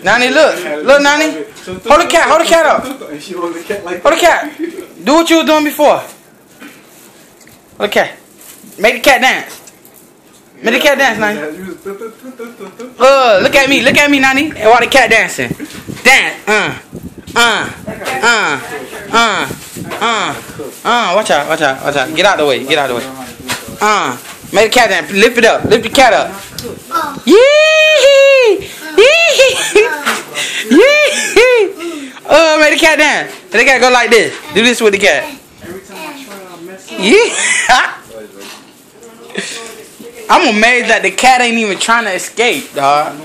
Nani, look, Nani. Hold the cat up. Hold the cat. Do what you were doing before. Hold the cat. Make the cat dance. Make the cat dance, Nani. Look at me, Nani. And while the cat dancing. Dance. Watch out. Get out the way. Make the cat dance. Lift it up. Lift the cat up. Yee! Make the cat dance. The cat go like this. Do this with the cat. Yeah. I'm amazed that the cat ain't even trying to escape, dog.